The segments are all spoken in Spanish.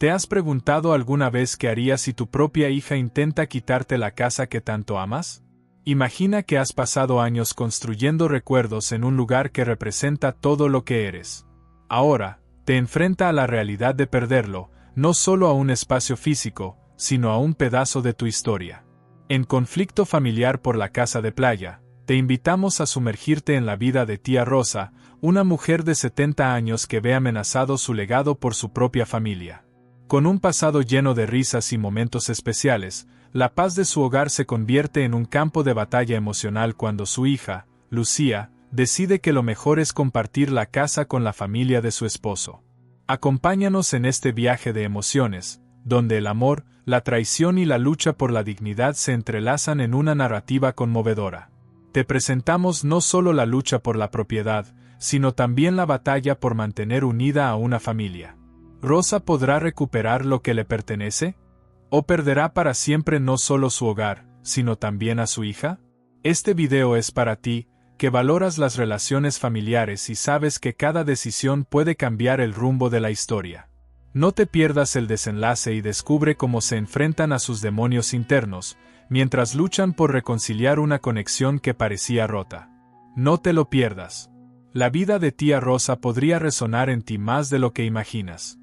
¿Te has preguntado alguna vez qué harías si tu propia hija intenta quitarte la casa que tanto amas? Imagina que has pasado años construyendo recuerdos en un lugar que representa todo lo que eres. Ahora, te enfrenta a la realidad de perderlo, no solo a un espacio físico, sino a un pedazo de tu historia. En Conflicto familiar por la casa de playa, te invitamos a sumergirte en la vida de tía Rosa, una mujer de 70 años que ve amenazado su legado por su propia familia. Con un pasado lleno de risas y momentos especiales, la paz de su hogar se convierte en un campo de batalla emocional cuando su hija, Lucía, decide que lo mejor es compartir la casa con la familia de su esposo. Acompáñanos en este viaje de emociones, donde el amor, la traición y la lucha por la dignidad se entrelazan en una narrativa conmovedora. Te presentamos no solo la lucha por la propiedad, sino también la batalla por mantener unida a una familia. ¿Rosa podrá recuperar lo que le pertenece? ¿O perderá para siempre no solo su hogar, sino también a su hija? Este video es para ti, que valoras las relaciones familiares y sabes que cada decisión puede cambiar el rumbo de la historia. No te pierdas el desenlace y descubre cómo se enfrentan a sus demonios internos, mientras luchan por reconciliar una conexión que parecía rota. No te lo pierdas. La vida de tía Rosa podría resonar en ti más de lo que imaginas.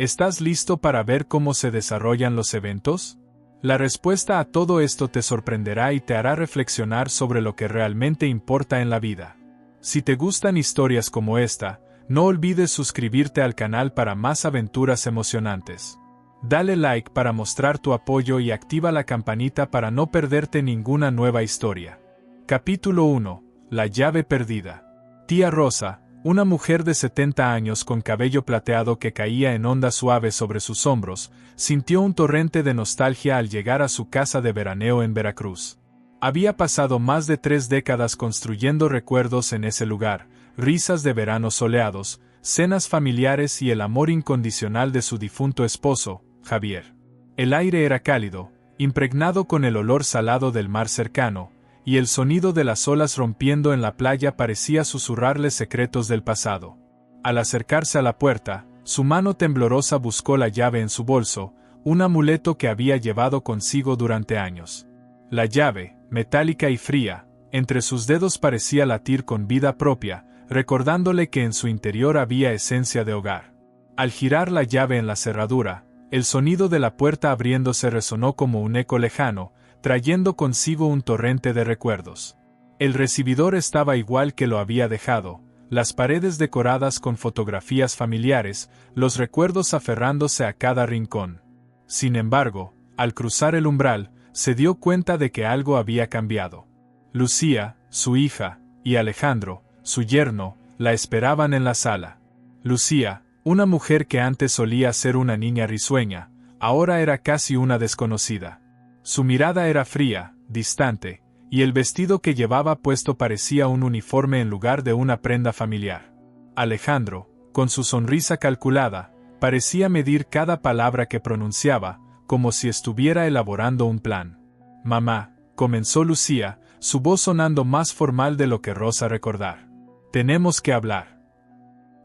¿Estás listo para ver cómo se desarrollan los eventos? La respuesta a todo esto te sorprenderá y te hará reflexionar sobre lo que realmente importa en la vida. Si te gustan historias como esta, no olvides suscribirte al canal para más aventuras emocionantes. Dale like para mostrar tu apoyo y activa la campanita para no perderte ninguna nueva historia. Capítulo 1. La llave perdida. Tía Rosa, una mujer de 70 años con cabello plateado que caía en ondas suaves sobre sus hombros, sintió un torrente de nostalgia al llegar a su casa de veraneo en Veracruz. Había pasado más de 3 décadas construyendo recuerdos en ese lugar, risas de veranos soleados, cenas familiares y el amor incondicional de su difunto esposo, Javier. El aire era cálido, impregnado con el olor salado del mar cercano, y el sonido de las olas rompiendo en la playa parecía susurrarle secretos del pasado. Al acercarse a la puerta, su mano temblorosa buscó la llave en su bolso, un amuleto que había llevado consigo durante años. La llave, metálica y fría, entre sus dedos parecía latir con vida propia, recordándole que en su interior había esencia de hogar. Al girar la llave en la cerradura, el sonido de la puerta abriéndose resonó como un eco lejano, trayendo consigo un torrente de recuerdos. El recibidor estaba igual que lo había dejado, las paredes decoradas con fotografías familiares, los recuerdos aferrándose a cada rincón. Sin embargo, al cruzar el umbral, se dio cuenta de que algo había cambiado. Lucía, su hija, y Alejandro, su yerno, la esperaban en la sala. Lucía, una mujer que antes solía ser una niña risueña, ahora era casi una desconocida. Su mirada era fría, distante, y el vestido que llevaba puesto parecía un uniforme en lugar de una prenda familiar. Alejandro, con su sonrisa calculada, parecía medir cada palabra que pronunciaba, como si estuviera elaborando un plan. «Mamá», comenzó Lucía, su voz sonando más formal de lo que Rosa recordar. «Tenemos que hablar».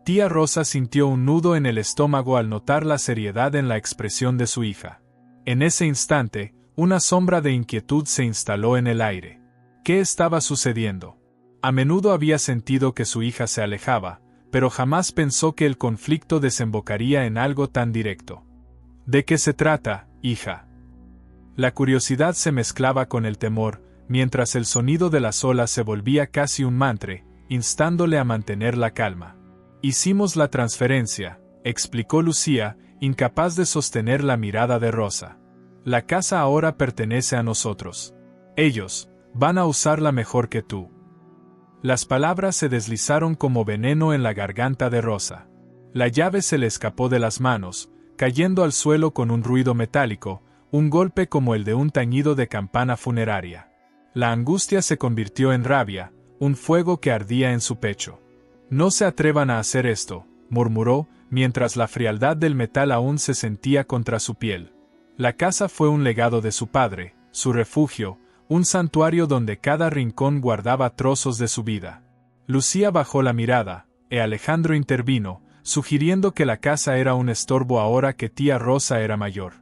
Tía Rosa sintió un nudo en el estómago al notar la seriedad en la expresión de su hija. En ese instante, una sombra de inquietud se instaló en el aire. ¿Qué estaba sucediendo? A menudo había sentido que su hija se alejaba, pero jamás pensó que el conflicto desembocaría en algo tan directo. ¿De qué se trata, hija? La curiosidad se mezclaba con el temor, mientras el sonido de las olas se volvía casi un mantra, instándole a mantener la calma. Hicimos la transferencia, explicó Lucía, incapaz de sostener la mirada de Rosa. La casa ahora pertenece a nosotros. Ellos van a usarla mejor que tú. Las palabras se deslizaron como veneno en la garganta de Rosa. La llave se le escapó de las manos, cayendo al suelo con un ruido metálico, un golpe como el de un tañido de campana funeraria. La angustia se convirtió en rabia, un fuego que ardía en su pecho. «No se atrevan a hacer esto», murmuró, mientras la frialdad del metal aún se sentía contra su piel. La casa fue un legado de su padre, su refugio, un santuario donde cada rincón guardaba trozos de su vida. Lucía bajó la mirada, y Alejandro intervino, sugiriendo que la casa era un estorbo ahora que tía Rosa era mayor.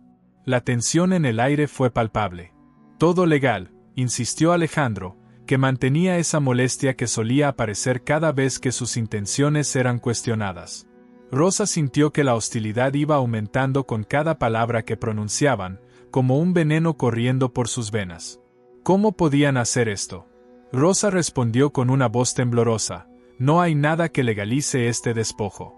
La tensión en el aire fue palpable. Todo legal, insistió Alejandro, que mantenía esa molestia que solía aparecer cada vez que sus intenciones eran cuestionadas. Rosa sintió que la hostilidad iba aumentando con cada palabra que pronunciaban, como un veneno corriendo por sus venas. ¿Cómo podían hacer esto? Rosa respondió con una voz temblorosa: no hay nada que legalice este despojo.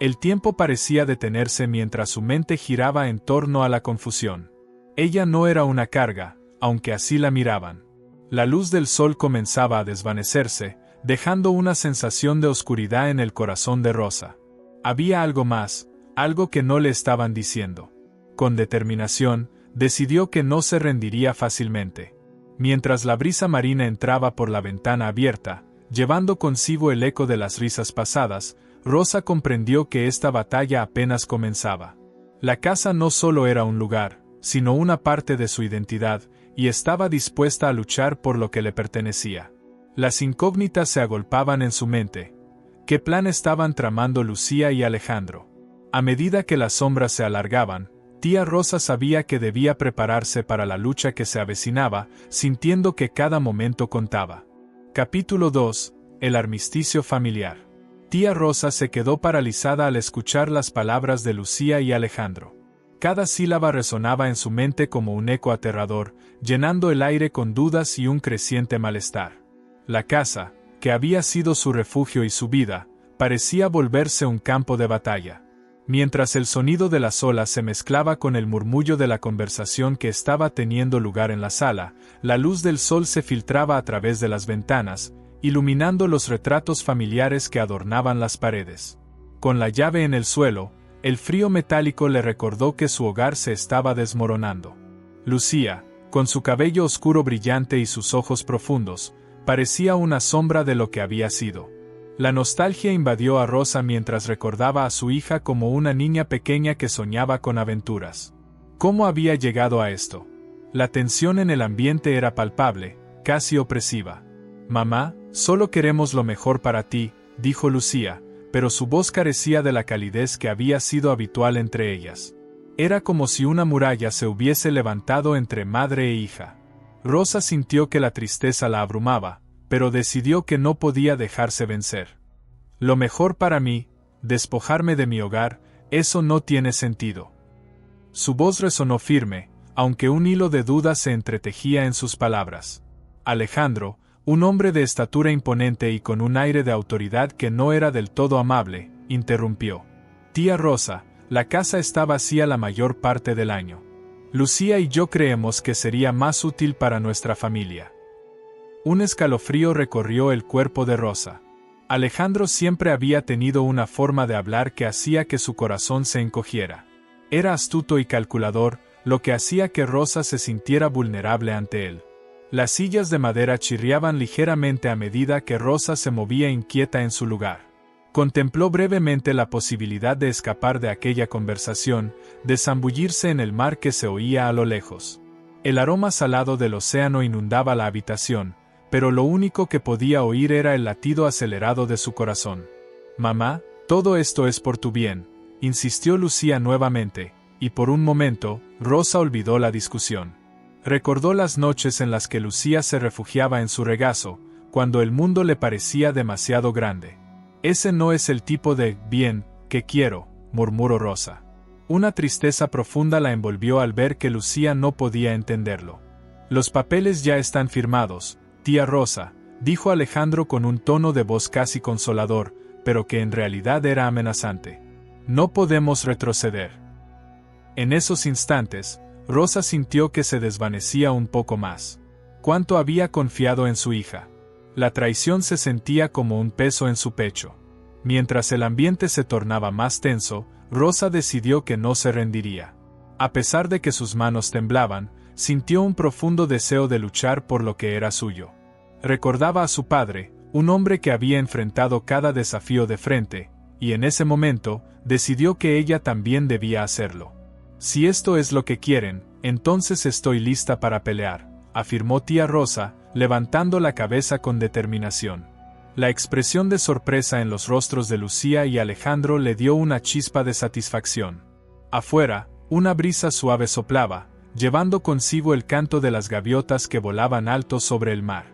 El tiempo parecía detenerse mientras su mente giraba en torno a la confusión. Ella no era una carga, aunque así la miraban. La luz del sol comenzaba a desvanecerse, dejando una sensación de oscuridad en el corazón de Rosa. Había algo más, algo que no le estaban diciendo. Con determinación, decidió que no se rendiría fácilmente. Mientras la brisa marina entraba por la ventana abierta, llevando consigo el eco de las risas pasadas, Rosa comprendió que esta batalla apenas comenzaba. La casa no solo era un lugar, sino una parte de su identidad, y estaba dispuesta a luchar por lo que le pertenecía. Las incógnitas se agolpaban en su mente. ¿Qué plan estaban tramando Lucía y Alejandro? A medida que las sombras se alargaban, tía Rosa sabía que debía prepararse para la lucha que se avecinaba, sintiendo que cada momento contaba. Capítulo 2. El armisticio familiar. Tía Rosa se quedó paralizada al escuchar las palabras de Lucía y Alejandro. Cada sílaba resonaba en su mente como un eco aterrador, llenando el aire con dudas y un creciente malestar. La casa, que había sido su refugio y su vida, parecía volverse un campo de batalla. Mientras el sonido de las olas se mezclaba con el murmullo de la conversación que estaba teniendo lugar en la sala, la luz del sol se filtraba a través de las ventanas, iluminando los retratos familiares que adornaban las paredes. Con la llave en el suelo, el frío metálico le recordó que su hogar se estaba desmoronando. Lucía, con su cabello oscuro brillante y sus ojos profundos, parecía una sombra de lo que había sido. La nostalgia invadió a Rosa mientras recordaba a su hija como una niña pequeña que soñaba con aventuras. ¿Cómo había llegado a esto? La tensión en el ambiente era palpable, casi opresiva. «Mamá, solo queremos lo mejor para ti», dijo Lucía, pero su voz carecía de la calidez que había sido habitual entre ellas. Era como si una muralla se hubiese levantado entre madre e hija. Rosa sintió que la tristeza la abrumaba, pero decidió que no podía dejarse vencer. «Lo mejor para mí, despojarme de mi hogar, eso no tiene sentido». Su voz resonó firme, aunque un hilo de duda se entretejía en sus palabras. Alejandro, un hombre de estatura imponente y con un aire de autoridad que no era del todo amable, interrumpió. «Tía Rosa, la casa está vacía la mayor parte del año. Lucía y yo creemos que sería más útil para nuestra familia». Un escalofrío recorrió el cuerpo de Rosa. Alejandro siempre había tenido una forma de hablar que hacía que su corazón se encogiera. Era astuto y calculador, lo que hacía que Rosa se sintiera vulnerable ante él. Las sillas de madera chirriaban ligeramente a medida que Rosa se movía inquieta en su lugar. Contempló brevemente la posibilidad de escapar de aquella conversación, de zambullirse en el mar que se oía a lo lejos. El aroma salado del océano inundaba la habitación, pero lo único que podía oír era el latido acelerado de su corazón. «Mamá, todo esto es por tu bien», insistió Lucía nuevamente, y por un momento, Rosa olvidó la discusión. Recordó las noches en las que Lucía se refugiaba en su regazo, cuando el mundo le parecía demasiado grande. «Ese no es el tipo de bien que quiero», murmuró Rosa. Una tristeza profunda la envolvió al ver que Lucía no podía entenderlo. «Los papeles ya están firmados, tía Rosa», dijo Alejandro con un tono de voz casi consolador, pero que en realidad era amenazante. «No podemos retroceder». En esos instantes, Rosa sintió que se desvanecía un poco más. ¿Cuánto había confiado en su hija? La traición se sentía como un peso en su pecho. Mientras el ambiente se tornaba más tenso, Rosa decidió que no se rendiría. A pesar de que sus manos temblaban, sintió un profundo deseo de luchar por lo que era suyo. Recordaba a su padre, un hombre que había enfrentado cada desafío de frente, y en ese momento, decidió que ella también debía hacerlo. «Si esto es lo que quieren, entonces estoy lista para pelear», afirmó tía Rosa, levantando la cabeza con determinación. La expresión de sorpresa en los rostros de Lucía y Alejandro le dio una chispa de satisfacción. Afuera, una brisa suave soplaba, llevando consigo el canto de las gaviotas que volaban alto sobre el mar.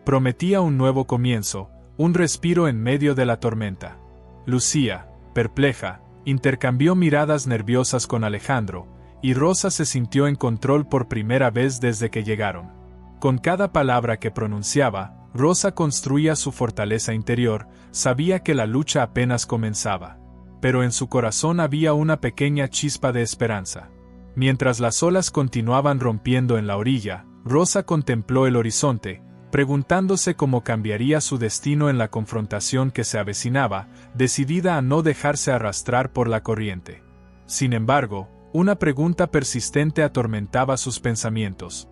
Prometía un nuevo comienzo, un respiro en medio de la tormenta. Lucía, perpleja, intercambió miradas nerviosas con Alejandro, y Rosa se sintió en control por primera vez desde que llegaron. Con cada palabra que pronunciaba, Rosa construía su fortaleza interior, sabía que la lucha apenas comenzaba. Pero en su corazón había una pequeña chispa de esperanza. Mientras las olas continuaban rompiendo en la orilla, Rosa contempló el horizonte, preguntándose cómo cambiaría su destino en la confrontación que se avecinaba, decidida a no dejarse arrastrar por la corriente. Sin embargo, una pregunta persistente atormentaba sus pensamientos.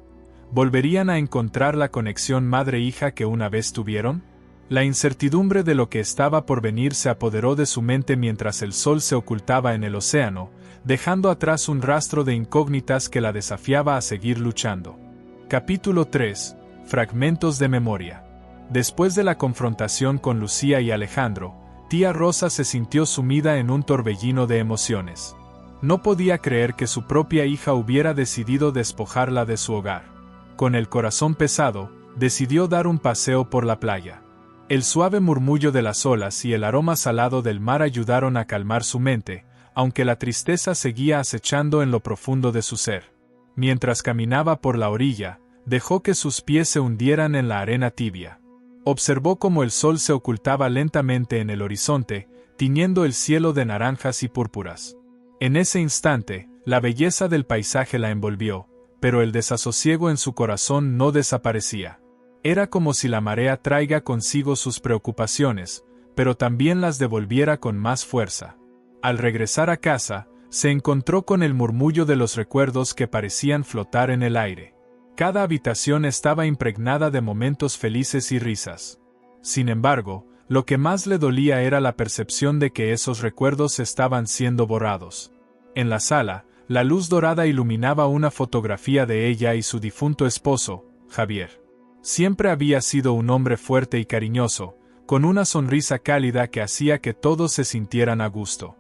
¿Volverían a encontrar la conexión madre-hija que una vez tuvieron? La incertidumbre de lo que estaba por venir se apoderó de su mente mientras el sol se ocultaba en el océano, dejando atrás un rastro de incógnitas que la desafiaba a seguir luchando. Capítulo 3. Fragmentos de memoria. Después de la confrontación con Lucía y Alejandro, tía Rosa se sintió sumida en un torbellino de emociones. No podía creer que su propia hija hubiera decidido despojarla de su hogar. Con el corazón pesado, decidió dar un paseo por la playa. El suave murmullo de las olas y el aroma salado del mar ayudaron a calmar su mente, aunque la tristeza seguía acechando en lo profundo de su ser. Mientras caminaba por la orilla, dejó que sus pies se hundieran en la arena tibia. Observó cómo el sol se ocultaba lentamente en el horizonte, tiñendo el cielo de naranjas y púrpuras. En ese instante, la belleza del paisaje la envolvió, pero el desasosiego en su corazón no desaparecía. Era como si la marea traiga consigo sus preocupaciones, pero también las devolviera con más fuerza. Al regresar a casa, se encontró con el murmullo de los recuerdos que parecían flotar en el aire. Cada habitación estaba impregnada de momentos felices y risas. Sin embargo, lo que más le dolía era la percepción de que esos recuerdos estaban siendo borrados. En la sala, la luz dorada iluminaba una fotografía de ella y su difunto esposo, Javier. Siempre había sido un hombre fuerte y cariñoso, con una sonrisa cálida que hacía que todos se sintieran a gusto.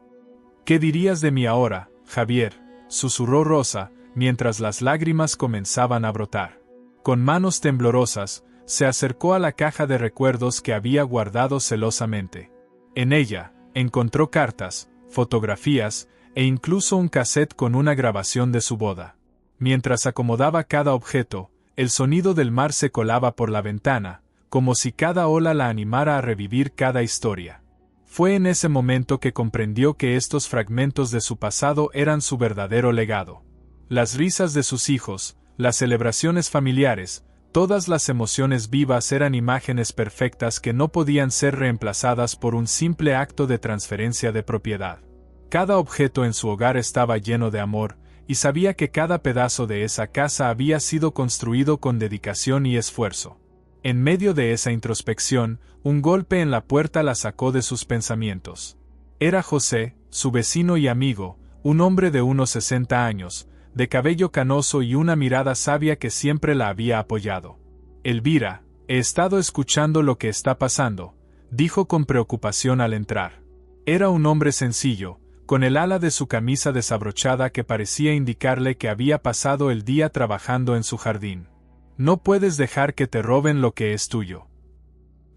¿Qué dirías de mí ahora, Javier?, susurró Rosa, mientras las lágrimas comenzaban a brotar. Con manos temblorosas, se acercó a la caja de recuerdos que había guardado celosamente. En ella, encontró cartas, fotografías, e incluso un cassette con una grabación de su boda. Mientras acomodaba cada objeto, el sonido del mar se colaba por la ventana, como si cada ola la animara a revivir cada historia. Fue en ese momento que comprendió que estos fragmentos de su pasado eran su verdadero legado. Las risas de sus hijos, las celebraciones familiares, todas las emociones vivas eran imágenes perfectas que no podían ser reemplazadas por un simple acto de transferencia de propiedad. Cada objeto en su hogar estaba lleno de amor, y sabía que cada pedazo de esa casa había sido construido con dedicación y esfuerzo. En medio de esa introspección, un golpe en la puerta la sacó de sus pensamientos. Era José, su vecino y amigo, un hombre de unos 60 años, de cabello canoso y una mirada sabia que siempre la había apoyado. Elvira, he estado escuchando lo que está pasando, dijo con preocupación al entrar. Era un hombre sencillo, con el ala de su camisa desabrochada que parecía indicarle que había pasado el día trabajando en su jardín. No puedes dejar que te roben lo que es tuyo.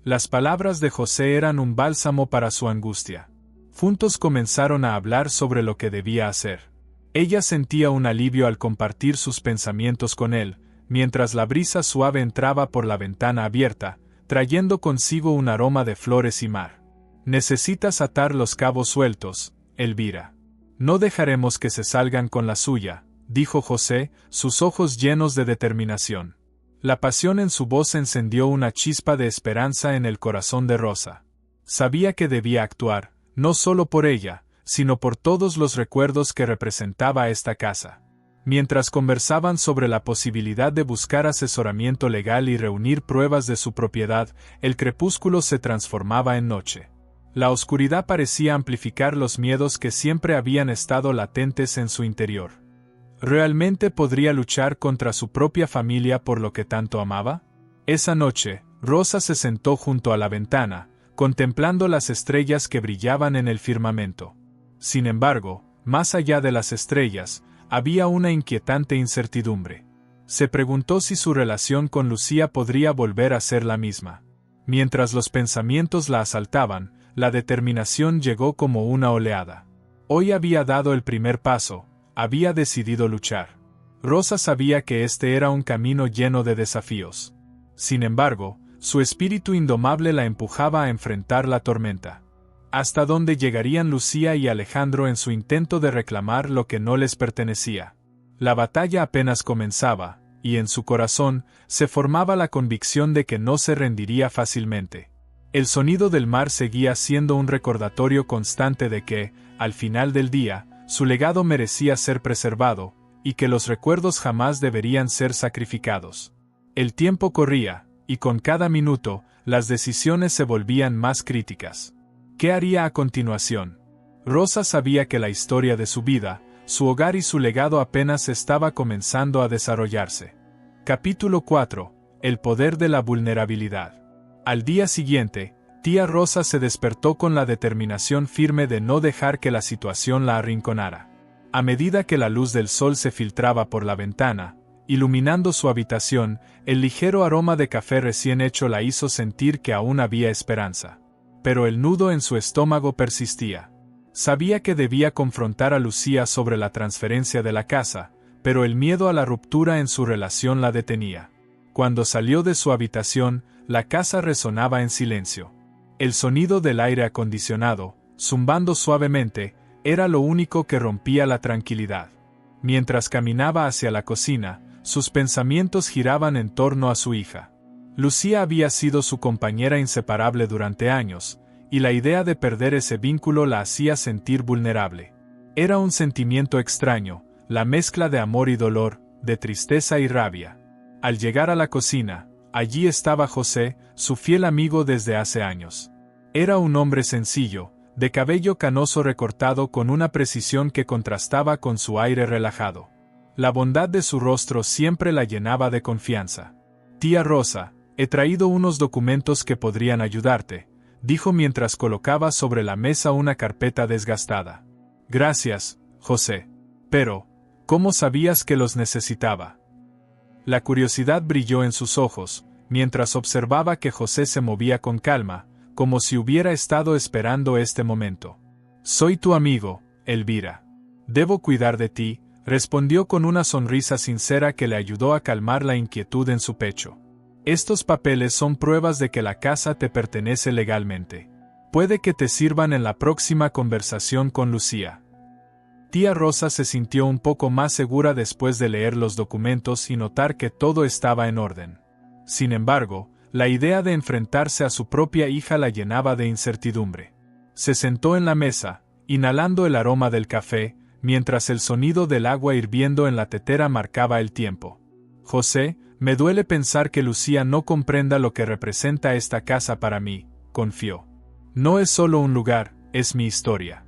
Las palabras de José eran un bálsamo para su angustia. Juntos comenzaron a hablar sobre lo que debía hacer. Ella sentía un alivio al compartir sus pensamientos con él, mientras la brisa suave entraba por la ventana abierta, trayendo consigo un aroma de flores y mar. Necesitas atar los cabos sueltos, Elvira. No dejaremos que se salgan con la suya, dijo José, sus ojos llenos de determinación. La pasión en su voz encendió una chispa de esperanza en el corazón de Rosa. Sabía que debía actuar, no solo por ella, sino por todos los recuerdos que representaba esta casa. Mientras conversaban sobre la posibilidad de buscar asesoramiento legal y reunir pruebas de su propiedad, el crepúsculo se transformaba en noche. La oscuridad parecía amplificar los miedos que siempre habían estado latentes en su interior. ¿Realmente podría luchar contra su propia familia por lo que tanto amaba? Esa noche, Rosa se sentó junto a la ventana, contemplando las estrellas que brillaban en el firmamento. Sin embargo, más allá de las estrellas, había una inquietante incertidumbre. Se preguntó si su relación con Lucía podría volver a ser la misma. Mientras los pensamientos la asaltaban, la determinación llegó como una oleada. Hoy había dado el primer paso, había decidido luchar. Rosa sabía que este era un camino lleno de desafíos. Sin embargo, su espíritu indomable la empujaba a enfrentar la tormenta. ¿Hasta dónde llegarían Lucía y Alejandro en su intento de reclamar lo que no les pertenecía? La batalla apenas comenzaba, y en su corazón se formaba la convicción de que no se rendiría fácilmente. El sonido del mar seguía siendo un recordatorio constante de que, al final del día, su legado merecía ser preservado, y que los recuerdos jamás deberían ser sacrificados. El tiempo corría, y con cada minuto, las decisiones se volvían más críticas. ¿Qué haría a continuación? Rosa sabía que la historia de su vida, su hogar y su legado apenas estaba comenzando a desarrollarse. Capítulo 4. El poder de la vulnerabilidad. Al día siguiente, tía Rosa se despertó con la determinación firme de no dejar que la situación la arrinconara. A medida que la luz del sol se filtraba por la ventana, iluminando su habitación, el ligero aroma de café recién hecho la hizo sentir que aún había esperanza. Pero el nudo en su estómago persistía. Sabía que debía confrontar a Lucía sobre la transferencia de la casa, pero el miedo a la ruptura en su relación la detenía. Cuando salió de su habitación, la casa resonaba en silencio. El sonido del aire acondicionado, zumbando suavemente, era lo único que rompía la tranquilidad. Mientras caminaba hacia la cocina, sus pensamientos giraban en torno a su hija. Lucía había sido su compañera inseparable durante años, y la idea de perder ese vínculo la hacía sentir vulnerable. Era un sentimiento extraño, la mezcla de amor y dolor, de tristeza y rabia. Al llegar a la cocina, allí estaba José, su fiel amigo desde hace años. Era un hombre sencillo, de cabello canoso recortado con una precisión que contrastaba con su aire relajado. La bondad de su rostro siempre la llenaba de confianza. «Tía Rosa, he traído unos documentos que podrían ayudarte», dijo mientras colocaba sobre la mesa una carpeta desgastada. «Gracias, José. Pero, ¿cómo sabías que los necesitaba?» La curiosidad brilló en sus ojos, mientras observaba que José se movía con calma, como si hubiera estado esperando este momento. «Soy tu amigo, Elvira. Debo cuidar de ti», respondió con una sonrisa sincera que le ayudó a calmar la inquietud en su pecho. «Estos papeles son pruebas de que la casa te pertenece legalmente. Puede que te sirvan en la próxima conversación con Lucía». Tía Rosa se sintió un poco más segura después de leer los documentos y notar que todo estaba en orden. Sin embargo, la idea de enfrentarse a su propia hija la llenaba de incertidumbre. Se sentó en la mesa, inhalando el aroma del café, mientras el sonido del agua hirviendo en la tetera marcaba el tiempo. «José, me duele pensar que Lucía no comprenda lo que representa esta casa para mí», confió. «No es solo un lugar, es mi historia».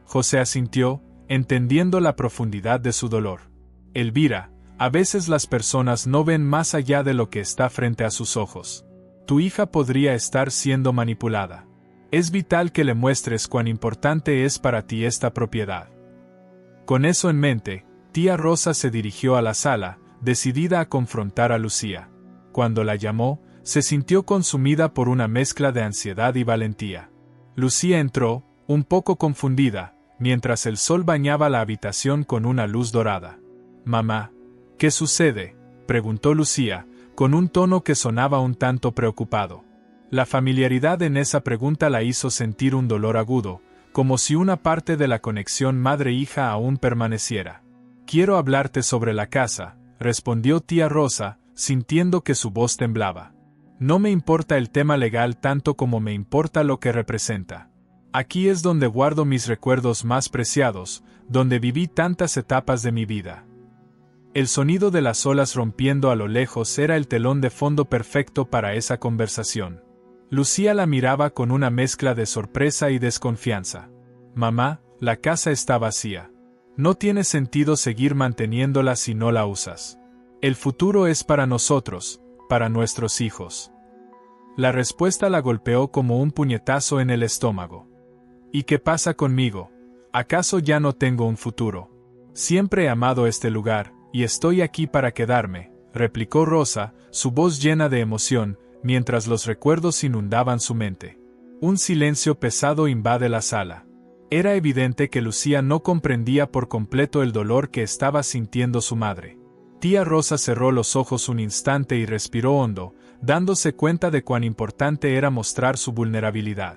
José asintió, entendiendo la profundidad de su dolor. «Elvira, a veces las personas no ven más allá de lo que está frente a sus ojos. Tu hija podría estar siendo manipulada. Es vital que le muestres cuán importante es para ti esta propiedad». Con eso en mente, tía Rosa se dirigió a la sala, decidida a confrontar a Lucía. Cuando la llamó, se sintió consumida por una mezcla de ansiedad y valentía. Lucía entró, un poco confundida, mientras el sol bañaba la habitación con una luz dorada. «Mamá, ¿qué sucede?», preguntó Lucía, con un tono que sonaba un tanto preocupado. La familiaridad en esa pregunta la hizo sentir un dolor agudo, como si una parte de la conexión madre-hija aún permaneciera. «Quiero hablarte sobre la casa», respondió tía Rosa, sintiendo que su voz temblaba. «No me importa el tema legal tanto como me importa lo que representa. Aquí es donde guardo mis recuerdos más preciados, donde viví tantas etapas de mi vida». El sonido de las olas rompiendo a lo lejos era el telón de fondo perfecto para esa conversación. Lucía la miraba con una mezcla de sorpresa y desconfianza. «Mamá, la casa está vacía. No tiene sentido seguir manteniéndola si no la usas. El futuro es para nosotros, para nuestros hijos». La respuesta la golpeó como un puñetazo en el estómago. ¿Y qué pasa conmigo? ¿Acaso ya no tengo un futuro? Siempre he amado este lugar, y estoy aquí para quedarme, replicó Rosa, su voz llena de emoción, mientras los recuerdos inundaban su mente. Un silencio pesado invade la sala. Era evidente que Lucía no comprendía por completo el dolor que estaba sintiendo su madre. Tía Rosa cerró los ojos un instante y respiró hondo, dándose cuenta de cuán importante era mostrar su vulnerabilidad.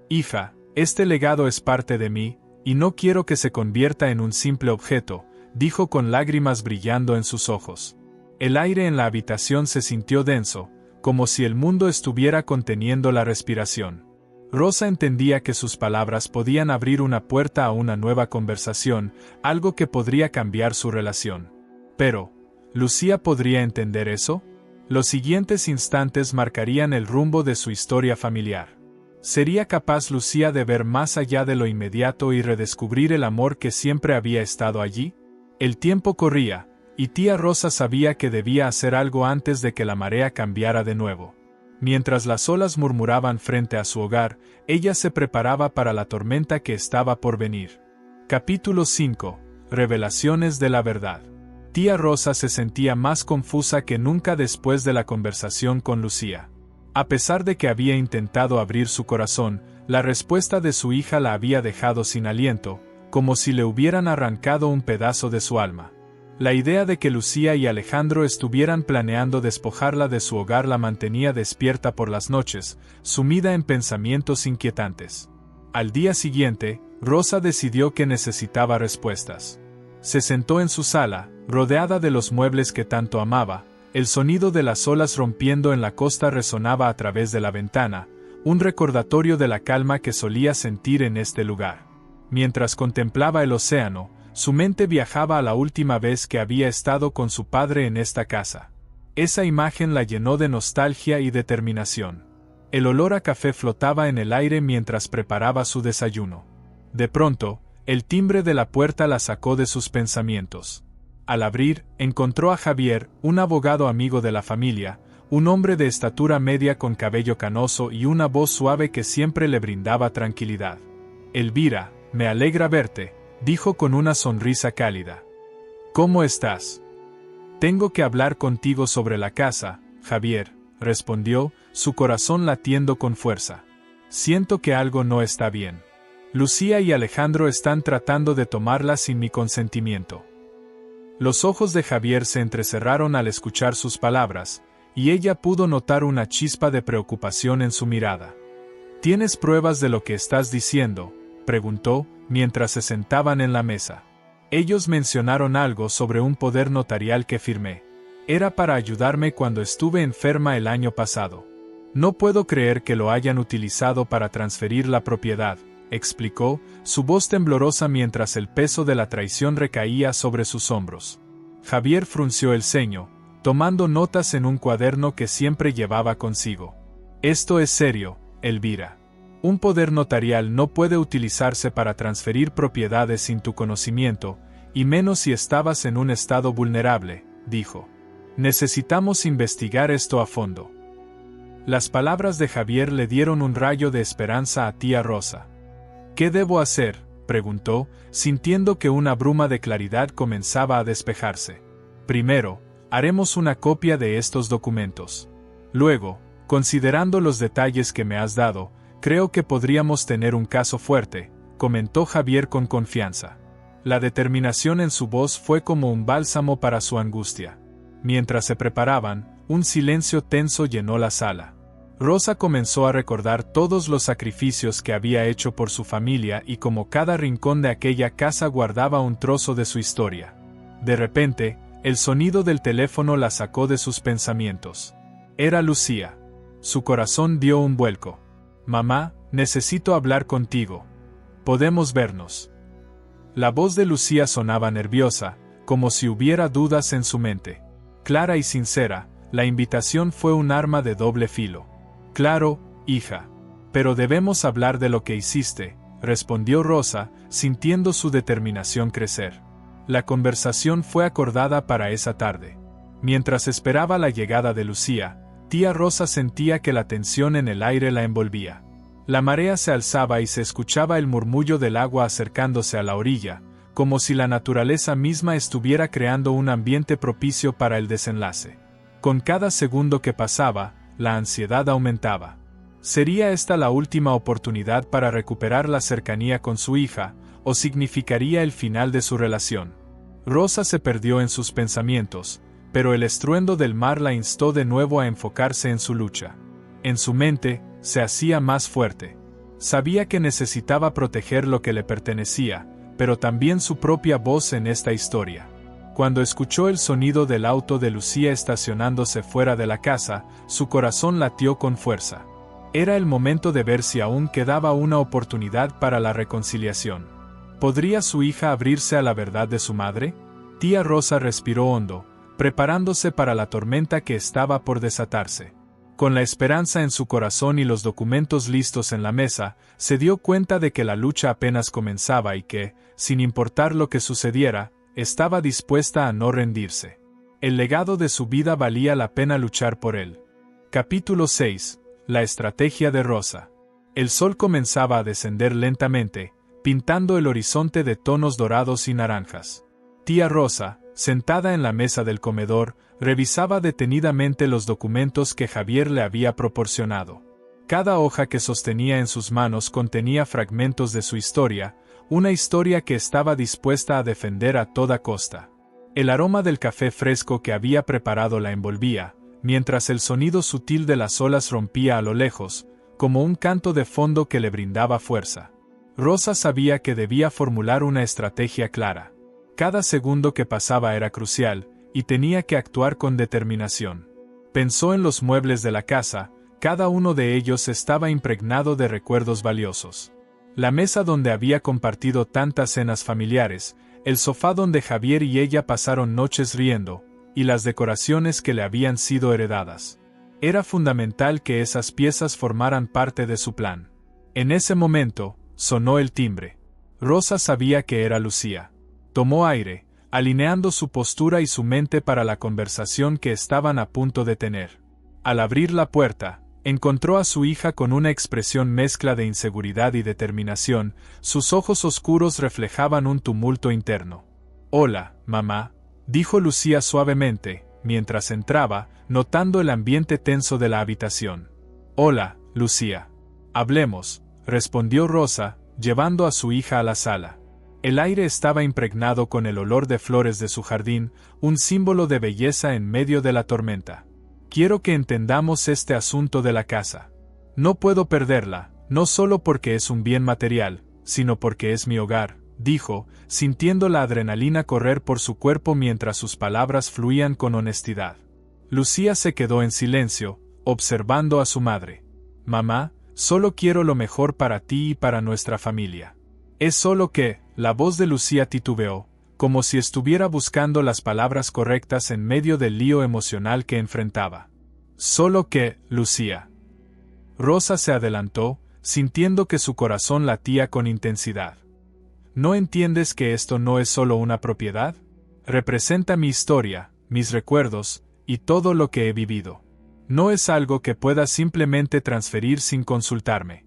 Hija, este legado es parte de mí, y no quiero que se convierta en un simple objeto, dijo con lágrimas brillando en sus ojos. El aire en la habitación se sintió denso, como si el mundo estuviera conteniendo la respiración. Rosa entendía que sus palabras podían abrir una puerta a una nueva conversación, algo que podría cambiar su relación. Pero, ¿Lucía podría entender eso? Los siguientes instantes marcarían el rumbo de su historia familiar. ¿Sería capaz Lucía de ver más allá de lo inmediato y redescubrir el amor que siempre había estado allí? El tiempo corría, y tía Rosa sabía que debía hacer algo antes de que la marea cambiara de nuevo. Mientras las olas murmuraban frente a su hogar, ella se preparaba para la tormenta que estaba por venir. Capítulo 5. Revelaciones de la verdad. Tía Rosa se sentía más confusa que nunca después de la conversación con Lucía. A pesar de que había intentado abrir su corazón, la respuesta de su hija la había dejado sin aliento, como si le hubieran arrancado un pedazo de su alma. La idea de que Lucía y Alejandro estuvieran planeando despojarla de su hogar la mantenía despierta por las noches, sumida en pensamientos inquietantes. Al día siguiente, Rosa decidió que necesitaba respuestas. Se sentó en su sala, rodeada de los muebles que tanto amaba. El sonido de las olas rompiendo en la costa resonaba a través de la ventana, un recordatorio de la calma que solía sentir en este lugar. Mientras contemplaba el océano, su mente viajaba a la última vez que había estado con su padre en esta casa. Esa imagen la llenó de nostalgia y determinación. El olor a café flotaba en el aire mientras preparaba su desayuno. De pronto, el timbre de la puerta la sacó de sus pensamientos. Al abrir, encontró a Javier, un abogado amigo de la familia, un hombre de estatura media con cabello canoso y una voz suave que siempre le brindaba tranquilidad. Elvira, me alegra verte, dijo con una sonrisa cálida. ¿Cómo estás? Tengo que hablar contigo sobre la casa, Javier, respondió, su corazón latiendo con fuerza. Siento que algo no está bien. Lucía y Alejandro están tratando de tomarla sin mi consentimiento. Los ojos de Javier se entrecerraron al escuchar sus palabras, y ella pudo notar una chispa de preocupación en su mirada. ¿Tienes pruebas de lo que estás diciendo?, preguntó, mientras se sentaban en la mesa. Ellos mencionaron algo sobre un poder notarial que firmé. Era para ayudarme cuando estuve enferma el año pasado. No puedo creer que lo hayan utilizado para transferir la propiedad, explicó, su voz temblorosa mientras el peso de la traición recaía sobre sus hombros. Javier frunció el ceño, tomando notas en un cuaderno que siempre llevaba consigo. Esto es serio, Elvira. Un poder notarial no puede utilizarse para transferir propiedades sin tu conocimiento, y menos si estabas en un estado vulnerable, dijo. Necesitamos investigar esto a fondo. Las palabras de Javier le dieron un rayo de esperanza a tía Rosa. ¿Qué debo hacer?, preguntó, sintiendo que una bruma de claridad comenzaba a despejarse. Primero, haremos una copia de estos documentos. Luego, considerando los detalles que me has dado, creo que podríamos tener un caso fuerte, comentó Javier con confianza. La determinación en su voz fue como un bálsamo para su angustia. Mientras se preparaban, un silencio tenso llenó la sala. Rosa comenzó a recordar todos los sacrificios que había hecho por su familia y como cada rincón de aquella casa guardaba un trozo de su historia. De repente, el sonido del teléfono la sacó de sus pensamientos. Era Lucía. Su corazón dio un vuelco. Mamá, necesito hablar contigo. ¿Podemos vernos? La voz de Lucía sonaba nerviosa, como si hubiera dudas en su mente. Clara y sincera, la invitación fue un arma de doble filo. Claro, hija. Pero debemos hablar de lo que hiciste, respondió Rosa, sintiendo su determinación crecer. La conversación fue acordada para esa tarde. Mientras esperaba la llegada de Lucía, Tía Rosa sentía que la tensión en el aire la envolvía. La marea se alzaba y se escuchaba el murmullo del agua acercándose a la orilla, como si la naturaleza misma estuviera creando un ambiente propicio para el desenlace. Con cada segundo que pasaba, la ansiedad aumentaba. ¿Sería esta la última oportunidad para recuperar la cercanía con su hija, o significaría el final de su relación? Rosa se perdió en sus pensamientos, pero el estruendo del mar la instó de nuevo a enfocarse en su lucha. En su mente, se hacía más fuerte. Sabía que necesitaba proteger lo que le pertenecía, pero también su propia voz en esta historia. Cuando escuchó el sonido del auto de Lucía estacionándose fuera de la casa, su corazón latió con fuerza. Era el momento de ver si aún quedaba una oportunidad para la reconciliación. ¿Podría su hija abrirse a la verdad de su madre? Tía Rosa respiró hondo, preparándose para la tormenta que estaba por desatarse. Con la esperanza en su corazón y los documentos listos en la mesa, se dio cuenta de que la lucha apenas comenzaba y que, sin importar lo que sucediera, estaba dispuesta a no rendirse. El legado de su vida valía la pena luchar por él. Capítulo 6. La estrategia de Rosa. El sol comenzaba a descender lentamente, pintando el horizonte de tonos dorados y naranjas. Tía Rosa, sentada en la mesa del comedor, revisaba detenidamente los documentos que Javier le había proporcionado. Cada hoja que sostenía en sus manos contenía fragmentos de su historia, una historia que estaba dispuesta a defender a toda costa. El aroma del café fresco que había preparado la envolvía, mientras el sonido sutil de las olas rompía a lo lejos, como un canto de fondo que le brindaba fuerza. Rosa sabía que debía formular una estrategia clara. Cada segundo que pasaba era crucial, y tenía que actuar con determinación. Pensó en los muebles de la casa, cada uno de ellos estaba impregnado de recuerdos valiosos. La mesa donde había compartido tantas cenas familiares, el sofá donde Javier y ella pasaron noches riendo, y las decoraciones que le habían sido heredadas. Era fundamental que esas piezas formaran parte de su plan. En ese momento, sonó el timbre. Rosa sabía que era Lucía. Tomó aire, alineando su postura y su mente para la conversación que estaban a punto de tener. Al abrir la puerta, encontró a su hija con una expresión mezcla de inseguridad y determinación, sus ojos oscuros reflejaban un tumulto interno. «Hola, mamá», dijo Lucía suavemente, mientras entraba, notando el ambiente tenso de la habitación. «Hola, Lucía. Hablemos», respondió Rosa, llevando a su hija a la sala. El aire estaba impregnado con el olor de flores de su jardín, un símbolo de belleza en medio de la tormenta. «Quiero que entendamos este asunto de la casa. No puedo perderla, no solo porque es un bien material, sino porque es mi hogar», dijo, sintiendo la adrenalina correr por su cuerpo mientras sus palabras fluían con honestidad. Lucía se quedó en silencio, observando a su madre. «Mamá, solo quiero lo mejor para ti y para nuestra familia». «Es solo que», la voz de Lucía titubeó, como si estuviera buscando las palabras correctas en medio del lío emocional que enfrentaba. «Solo que, Lucía». Rosa se adelantó, sintiendo que su corazón latía con intensidad. ¿No entiendes que esto no es solo una propiedad? Representa mi historia, mis recuerdos, y todo lo que he vivido. No es algo que puedas simplemente transferir sin consultarme.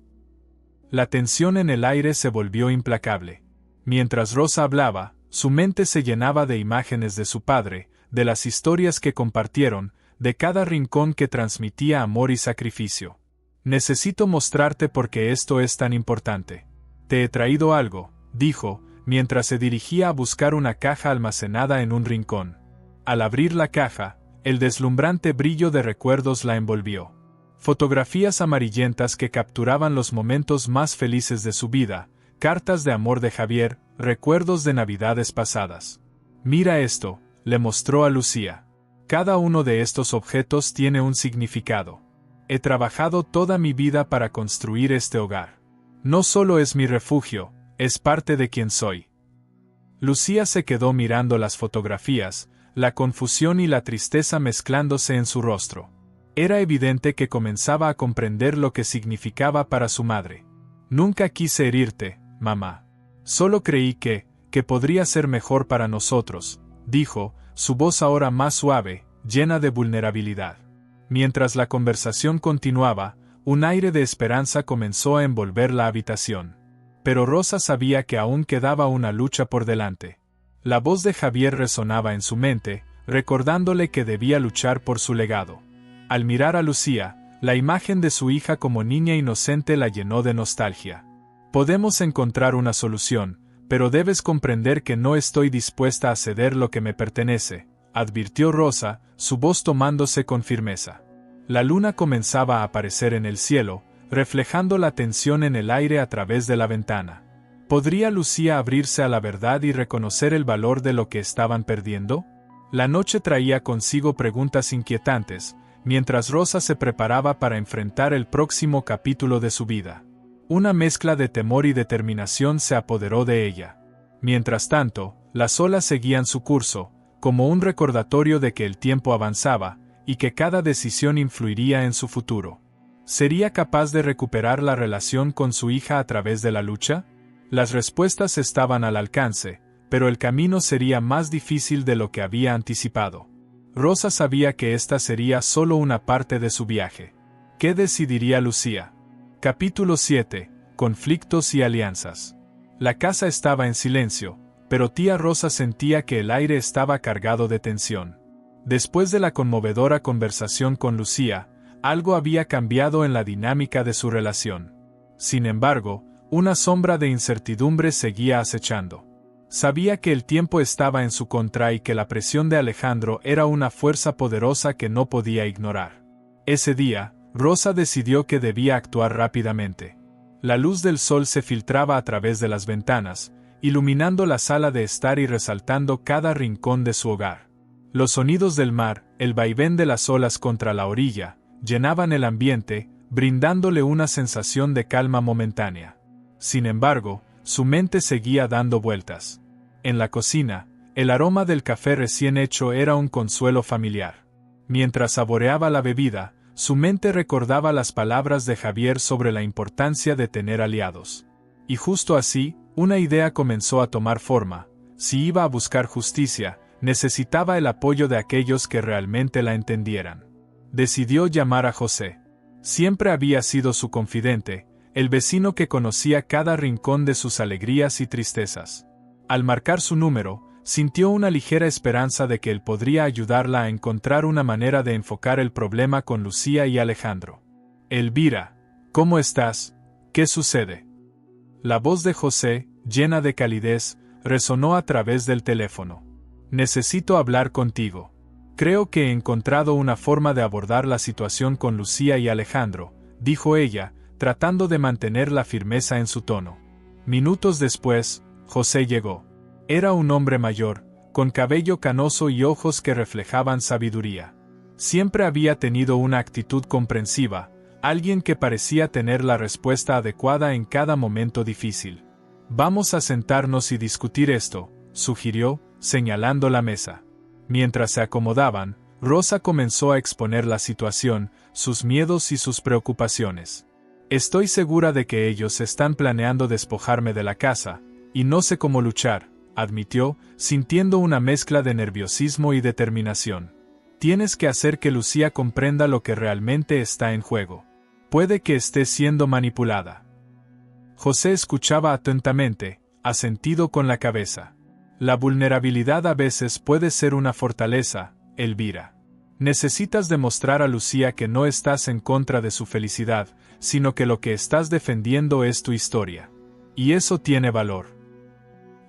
La tensión en el aire se volvió implacable. Mientras Rosa hablaba, su mente se llenaba de imágenes de su padre, de las historias que compartieron, de cada rincón que transmitía amor y sacrificio. «Necesito mostrarte por qué esto es tan importante. Te he traído algo», dijo, mientras se dirigía a buscar una caja almacenada en un rincón. Al abrir la caja, el deslumbrante brillo de recuerdos la envolvió. Fotografías amarillentas que capturaban los momentos más felices de su vida, cartas de amor de Javier, recuerdos de navidades pasadas. «Mira esto», le mostró a Lucía. «Cada uno de estos objetos tiene un significado. He trabajado toda mi vida para construir este hogar. No solo es mi refugio, es parte de quien soy». Lucía se quedó mirando las fotografías, la confusión y la tristeza mezclándose en su rostro. Era evidente que comenzaba a comprender lo que significaba para su madre. «Nunca quise herirte, mamá. Solo creí que podría ser mejor para nosotros», dijo, su voz ahora más suave, llena de vulnerabilidad. Mientras la conversación continuaba, un aire de esperanza comenzó a envolver la habitación. Pero Rosa sabía que aún quedaba una lucha por delante. La voz de Javier resonaba en su mente, recordándole que debía luchar por su legado. Al mirar a Lucía, la imagen de su hija como niña inocente la llenó de nostalgia. Podemos encontrar una solución, pero debes comprender que no estoy dispuesta a ceder lo que me pertenece, advirtió Rosa, su voz tomándose con firmeza. La luna comenzaba a aparecer en el cielo, reflejando la tensión en el aire a través de la ventana. ¿Podría Lucía abrirse a la verdad y reconocer el valor de lo que estaban perdiendo? La noche traía consigo preguntas inquietantes, mientras Rosa se preparaba para enfrentar el próximo capítulo de su vida. Una mezcla de temor y determinación se apoderó de ella. Mientras tanto, las olas seguían su curso, como un recordatorio de que el tiempo avanzaba, y que cada decisión influiría en su futuro. ¿Sería capaz de recuperar la relación con su hija a través de la lucha? Las respuestas estaban al alcance, pero el camino sería más difícil de lo que había anticipado. Rosa sabía que esta sería solo una parte de su viaje. ¿Qué decidiría Lucía? Capítulo 7. Conflictos y alianzas. La casa estaba en silencio, pero tía Rosa sentía que el aire estaba cargado de tensión. Después de la conmovedora conversación con Lucía, algo había cambiado en la dinámica de su relación. Sin embargo, una sombra de incertidumbre seguía acechando. Sabía que el tiempo estaba en su contra y que la presión de Alejandro era una fuerza poderosa que no podía ignorar. Ese día, Rosa decidió que debía actuar rápidamente. La luz del sol se filtraba a través de las ventanas, iluminando la sala de estar y resaltando cada rincón de su hogar. Los sonidos del mar, el vaivén de las olas contra la orilla, llenaban el ambiente, brindándole una sensación de calma momentánea. Sin embargo, su mente seguía dando vueltas. En la cocina, el aroma del café recién hecho era un consuelo familiar. Mientras saboreaba la bebida, su mente recordaba las palabras de Javier sobre la importancia de tener aliados. Y justo así, una idea comenzó a tomar forma. Si iba a buscar justicia, necesitaba el apoyo de aquellos que realmente la entendieran. Decidió llamar a José. Siempre había sido su confidente, el vecino que conocía cada rincón de sus alegrías y tristezas. Al marcar su número, sintió una ligera esperanza de que él podría ayudarla a encontrar una manera de enfocar el problema con Lucía y Alejandro. Elvira, ¿cómo estás? ¿Qué sucede? La voz de José, llena de calidez, resonó a través del teléfono. Necesito hablar contigo. Creo que he encontrado una forma de abordar la situación con Lucía y Alejandro, dijo ella, tratando de mantener la firmeza en su tono. Minutos después, José llegó. Era un hombre mayor, con cabello canoso y ojos que reflejaban sabiduría. Siempre había tenido una actitud comprensiva, alguien que parecía tener la respuesta adecuada en cada momento difícil. Vamos a sentarnos y discutir esto, sugirió, señalando la mesa. Mientras se acomodaban, Rosa comenzó a exponer la situación, sus miedos y sus preocupaciones. Estoy segura de que ellos están planeando despojarme de la casa, y no sé cómo luchar, admitió, sintiendo una mezcla de nerviosismo y determinación. Tienes que hacer que Lucía comprenda lo que realmente está en juego. Puede que esté siendo manipulada. José escuchaba atentamente, asentido con la cabeza. La vulnerabilidad a veces puede ser una fortaleza, Elvira. Necesitas demostrar a Lucía que no estás en contra de su felicidad, sino que lo que estás defendiendo es tu historia. Y eso tiene valor.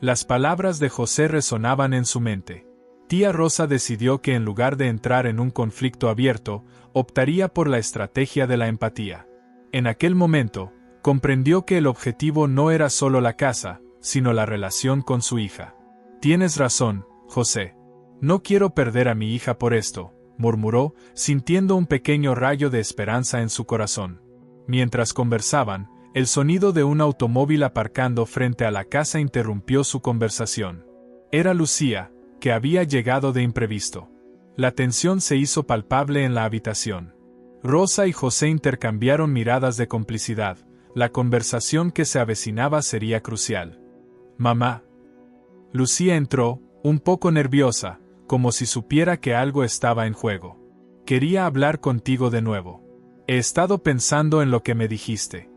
Las palabras de José resonaban en su mente. Tía Rosa decidió que en lugar de entrar en un conflicto abierto, optaría por la estrategia de la empatía. En aquel momento, comprendió que el objetivo no era solo la casa, sino la relación con su hija. Tienes razón, José. No quiero perder a mi hija por esto, murmuró, sintiendo un pequeño rayo de esperanza en su corazón. Mientras conversaban, el sonido de un automóvil aparcando frente a la casa interrumpió su conversación. Era Lucía, que había llegado de imprevisto. La tensión se hizo palpable en la habitación. Rosa y José intercambiaron miradas de complicidad. La conversación que se avecinaba sería crucial. Mamá. Lucía entró, un poco nerviosa, como si supiera que algo estaba en juego. Quería hablar contigo de nuevo. He estado pensando en lo que me dijiste.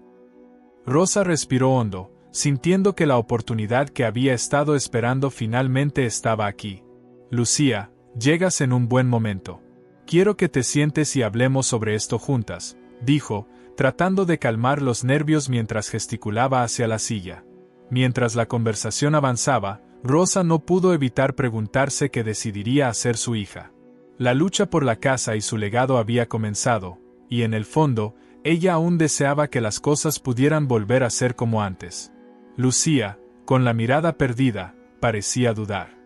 Rosa respiró hondo, sintiendo que la oportunidad que había estado esperando finalmente estaba aquí. Lucía, llegas en un buen momento. Quiero que te sientes y hablemos sobre esto juntas, dijo, tratando de calmar los nervios mientras gesticulaba hacia la silla. Mientras la conversación avanzaba, Rosa no pudo evitar preguntarse qué decidiría hacer su hija. La lucha por la casa y su legado había comenzado, y en el fondo, ella aún deseaba que las cosas pudieran volver a ser como antes. Lucía, con la mirada perdida, parecía dudar.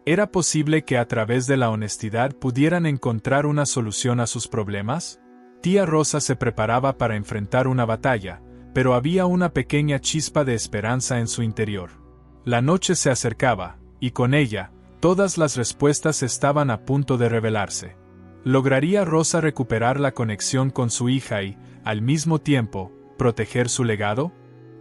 ¿Era posible que a través de la honestidad pudieran encontrar una solución a sus problemas? Tía Rosa se preparaba para enfrentar una batalla, pero había una pequeña chispa de esperanza en su interior. La noche se acercaba, y con ella, todas las respuestas estaban a punto de revelarse. ¿Lograría Rosa recuperar la conexión con su hija y, al mismo tiempo, proteger su legado?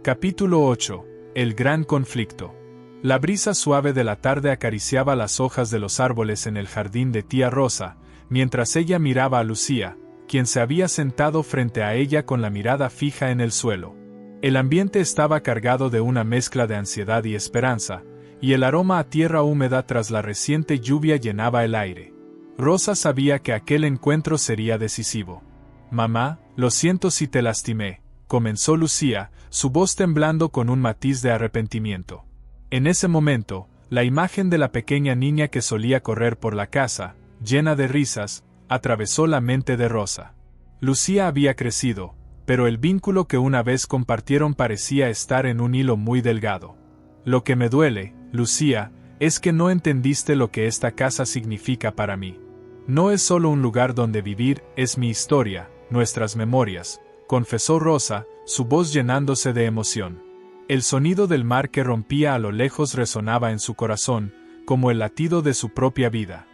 Capítulo 8. El gran conflicto. La brisa suave de la tarde acariciaba las hojas de los árboles en el jardín de tía Rosa, mientras ella miraba a Lucía, quien se había sentado frente a ella con la mirada fija en el suelo. El ambiente estaba cargado de una mezcla de ansiedad y esperanza, y el aroma a tierra húmeda tras la reciente lluvia llenaba el aire. Rosa sabía que aquel encuentro sería decisivo. «Mamá, lo siento si te lastimé», comenzó Lucía, su voz temblando con un matiz de arrepentimiento. En ese momento, la imagen de la pequeña niña que solía correr por la casa, llena de risas, atravesó la mente de Rosa. Lucía había crecido, pero el vínculo que una vez compartieron parecía estar en un hilo muy delgado. «Lo que me duele, Lucía, es que no entendiste lo que esta casa significa para mí. No es solo un lugar donde vivir, es mi historia, nuestras memorias», confesó Rosa, su voz llenándose de emoción. El sonido del mar que rompía a lo lejos resonaba en su corazón, como el latido de su propia vida.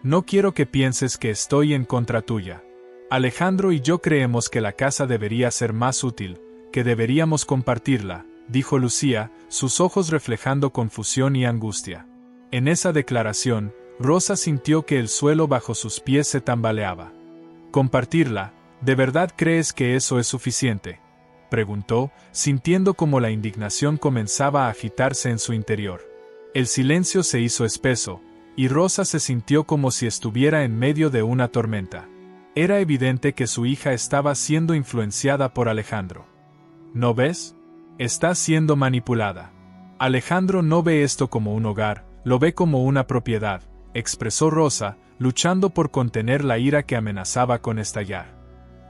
«No quiero que pienses que estoy en contra tuya. Alejandro y yo creemos que la casa debería ser más útil, que deberíamos compartirla», dijo Lucía, sus ojos reflejando confusión y angustia. En esa declaración, Rosa sintió que el suelo bajo sus pies se tambaleaba. «¿Compartirla? ¿De verdad crees que eso es suficiente?», preguntó, sintiendo como la indignación comenzaba a agitarse en su interior. El silencio se hizo espeso, y Rosa se sintió como si estuviera en medio de una tormenta. Era evidente que su hija estaba siendo influenciada por Alejandro. «¿No ves? Está siendo manipulada. Alejandro no ve esto como un hogar, lo ve como una propiedad», expresó Rosa, luchando por contener la ira que amenazaba con estallar.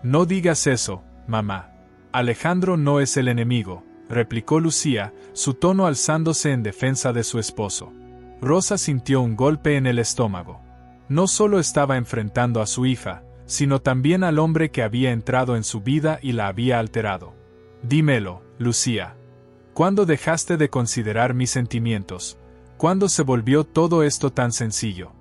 «No digas eso, mamá. Alejandro no es el enemigo», replicó Lucía, su tono alzándose en defensa de su esposo. Rosa sintió un golpe en el estómago. No solo estaba enfrentando a su hija, sino también al hombre que había entrado en su vida y la había alterado. «Dímelo, Lucía. ¿Cuándo dejaste de considerar mis sentimientos? ¿Cuándo se volvió todo esto tan sencillo?».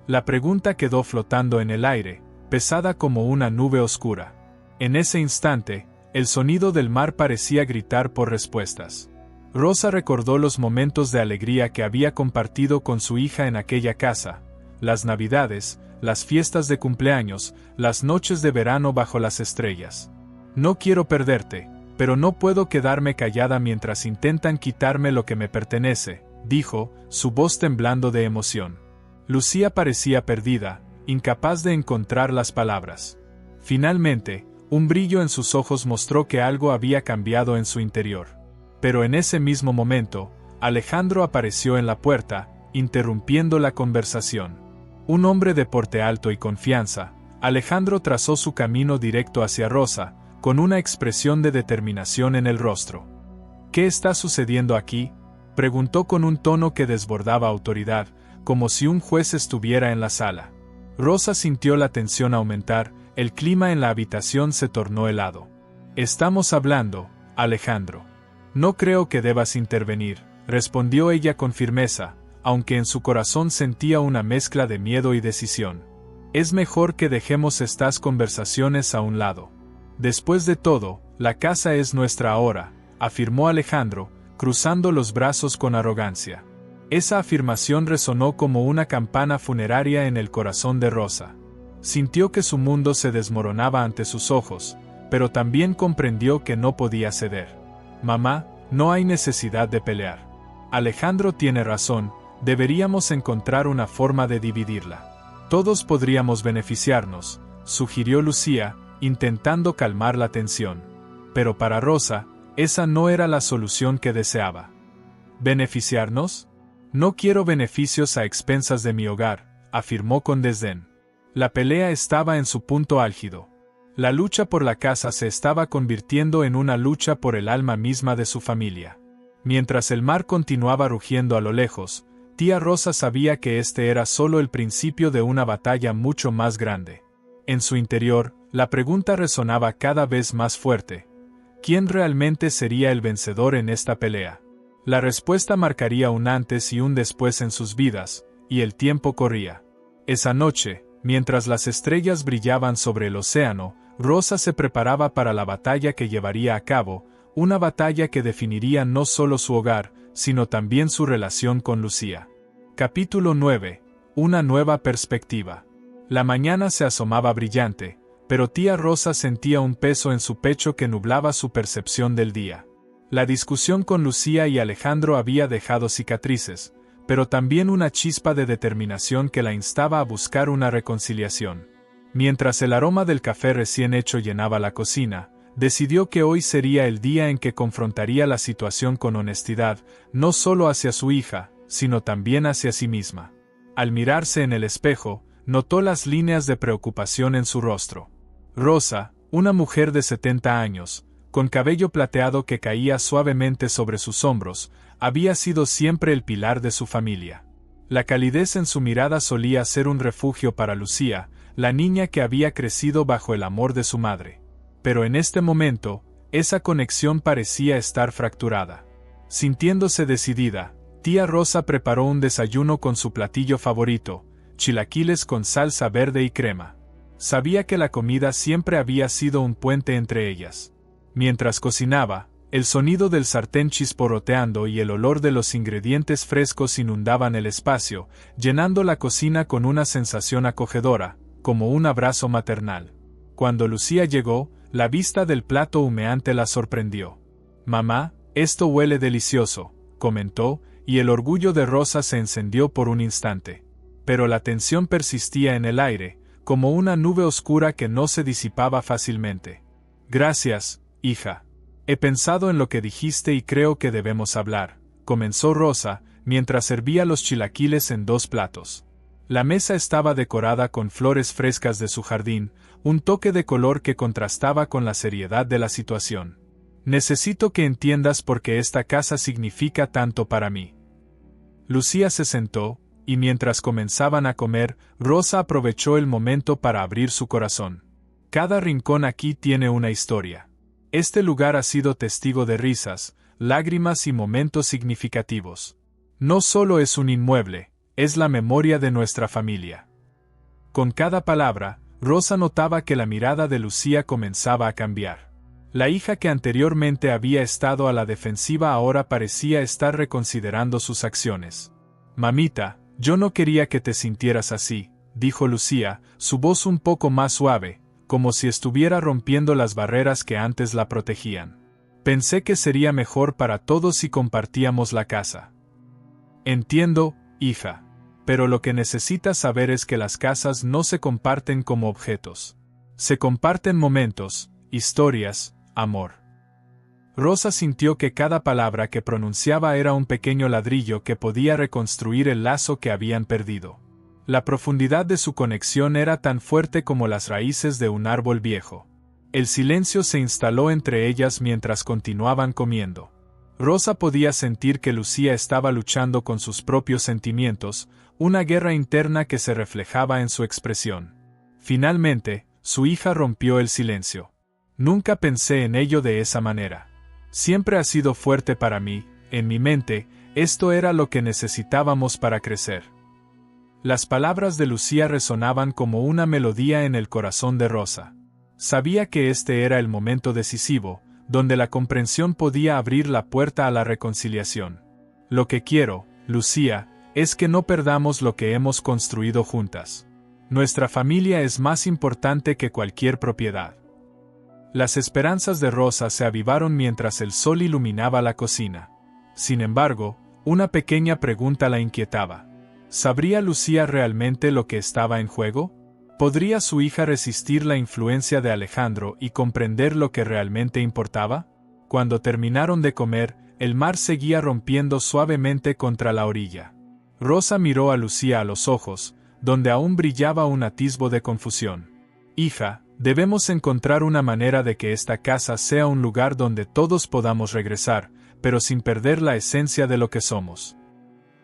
La pregunta quedó flotando en el aire, pesada como una nube oscura. En ese instante, el sonido del mar parecía gritar por respuestas. Rosa recordó los momentos de alegría que había compartido con su hija en aquella casa, las navidades, las fiestas de cumpleaños, las noches de verano bajo las estrellas. «No quiero perderte, pero no puedo quedarme callada mientras intentan quitarme lo que me pertenece», dijo, su voz temblando de emoción. Lucía parecía perdida, incapaz de encontrar las palabras. Finalmente, un brillo en sus ojos mostró que algo había cambiado en su interior. Pero en ese mismo momento, Alejandro apareció en la puerta, interrumpiendo la conversación. Un hombre de porte alto y confianza, Alejandro trazó su camino directo hacia Rosa, con una expresión de determinación en el rostro. «¿Qué está sucediendo aquí?», preguntó con un tono que desbordaba autoridad, como si un juez estuviera en la sala. Rosa sintió la tensión aumentar, el clima en la habitación se tornó helado. «Estamos hablando, Alejandro. No creo que debas intervenir», respondió ella con firmeza, aunque en su corazón sentía una mezcla de miedo y decisión. «Es mejor que dejemos estas conversaciones a un lado. Después de todo, la casa es nuestra ahora», afirmó Alejandro, cruzando los brazos con arrogancia. Esa afirmación resonó como una campana funeraria en el corazón de Rosa. Sintió que su mundo se desmoronaba ante sus ojos, pero también comprendió que no podía ceder. Mamá, no hay necesidad de pelear. Alejandro tiene razón, deberíamos encontrar una forma de dividirla. Todos podríamos beneficiarnos, sugirió Lucía, intentando calmar la tensión. Pero para Rosa, esa no era la solución que deseaba. ¿Beneficiarnos? No quiero beneficios a expensas de mi hogar, afirmó con desdén. La pelea estaba en su punto álgido. La lucha por la casa se estaba convirtiendo en una lucha por el alma misma de su familia. Mientras el mar continuaba rugiendo a lo lejos, tía Rosa sabía que este era solo el principio de una batalla mucho más grande. En su interior, la pregunta resonaba cada vez más fuerte. ¿Quién realmente sería el vencedor en esta pelea? La respuesta marcaría un antes y un después en sus vidas, y el tiempo corría. Esa noche, mientras las estrellas brillaban sobre el océano, Rosa se preparaba para la batalla que llevaría a cabo, una batalla que definiría no solo su hogar, sino también su relación con Lucía. Capítulo 9. Una nueva perspectiva. La mañana se asomaba brillante, pero tía Rosa sentía un peso en su pecho que nublaba su percepción del día. La discusión con Lucía y Alejandro había dejado cicatrices, pero también una chispa de determinación que la instaba a buscar una reconciliación. Mientras el aroma del café recién hecho llenaba la cocina, decidió que hoy sería el día en que confrontaría la situación con honestidad, no solo hacia su hija, sino también hacia sí misma. Al mirarse en el espejo, notó las líneas de preocupación en su rostro. Rosa, una mujer de 70 años, con cabello plateado que caía suavemente sobre sus hombros, había sido siempre el pilar de su familia. La calidez en su mirada solía ser un refugio para Lucía, la niña que había crecido bajo el amor de su madre. Pero en este momento, esa conexión parecía estar fracturada. Sintiéndose decidida, tía Rosa preparó un desayuno con su platillo favorito, chilaquiles con salsa verde y crema. Sabía que la comida siempre había sido un puente entre ellas. Mientras cocinaba, el sonido del sartén chisporroteando y el olor de los ingredientes frescos inundaban el espacio, llenando la cocina con una sensación acogedora, como un abrazo maternal. Cuando Lucía llegó, la vista del plato humeante la sorprendió. «Mamá, esto huele delicioso», comentó, y el orgullo de Rosa se encendió por un instante. Pero la tensión persistía en el aire, como una nube oscura que no se disipaba fácilmente. «Gracias, hija. He pensado en lo que dijiste y creo que debemos hablar», comenzó Rosa, mientras servía los chilaquiles en 2 platos. La mesa estaba decorada con flores frescas de su jardín, un toque de color que contrastaba con la seriedad de la situación. «Necesito que entiendas por qué esta casa significa tanto para mí». Lucía se sentó, y mientras comenzaban a comer, Rosa aprovechó el momento para abrir su corazón. «Cada rincón aquí tiene una historia. Este lugar ha sido testigo de risas, lágrimas y momentos significativos. No solo es un inmueble, es la memoria de nuestra familia». Con cada palabra, Rosa notaba que la mirada de Lucía comenzaba a cambiar. La hija que anteriormente había estado a la defensiva ahora parecía estar reconsiderando sus acciones. «Mamita, yo no quería que te sintieras así», dijo Lucía, su voz un poco más suave, como si estuviera rompiendo las barreras que antes la protegían. «Pensé que sería mejor para todos si compartíamos la casa». «Entiendo, hija. Pero lo que necesitas saber es que las casas no se comparten como objetos. Se comparten momentos, historias, amor». Rosa sintió que cada palabra que pronunciaba era un pequeño ladrillo que podía reconstruir el lazo que habían perdido. La profundidad de su conexión era tan fuerte como las raíces de un árbol viejo. El silencio se instaló entre ellas mientras continuaban comiendo. Rosa podía sentir que Lucía estaba luchando con sus propios sentimientos, una guerra interna que se reflejaba en su expresión. Finalmente, su hija rompió el silencio. «Nunca pensé en ello de esa manera. Siempre ha sido fuerte para mí, en mi mente, esto era lo que necesitábamos para crecer». Las palabras de Lucía resonaban como una melodía en el corazón de Rosa. Sabía que este era el momento decisivo, donde la comprensión podía abrir la puerta a la reconciliación. «Lo que quiero, Lucía, es que no perdamos lo que hemos construido juntas. Nuestra familia es más importante que cualquier propiedad. Las esperanzas de Rosa se avivaron mientras el sol iluminaba la cocina. Sin embargo, una pequeña pregunta la inquietaba. ¿Sabría Lucía realmente lo que estaba en juego? ¿Podría su hija resistir la influencia de Alejandro y comprender lo que realmente importaba? Cuando terminaron de comer, el mar seguía rompiendo suavemente contra la orilla. Rosa miró a Lucía a los ojos, donde aún brillaba un atisbo de confusión. Hija, debemos encontrar una manera de que esta casa sea un lugar donde todos podamos regresar, pero sin perder la esencia de lo que somos.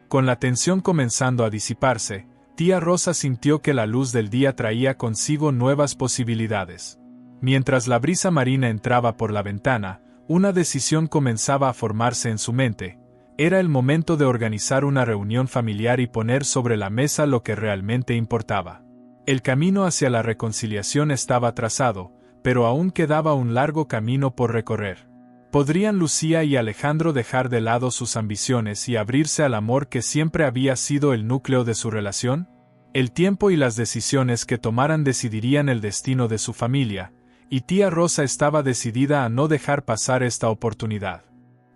Con la tensión comenzando a disiparse, tía Rosa sintió que la luz del día traía consigo nuevas posibilidades. Mientras la brisa marina entraba por la ventana, una decisión comenzaba a formarse en su mente. Era el momento de organizar una reunión familiar y poner sobre la mesa lo que realmente importaba. El camino hacia la reconciliación estaba trazado, pero aún quedaba un largo camino por recorrer. ¿Podrían Lucía y Alejandro dejar de lado sus ambiciones y abrirse al amor que siempre había sido el núcleo de su relación? El tiempo y las decisiones que tomaran decidirían el destino de su familia, y tía Rosa estaba decidida a no dejar pasar esta oportunidad.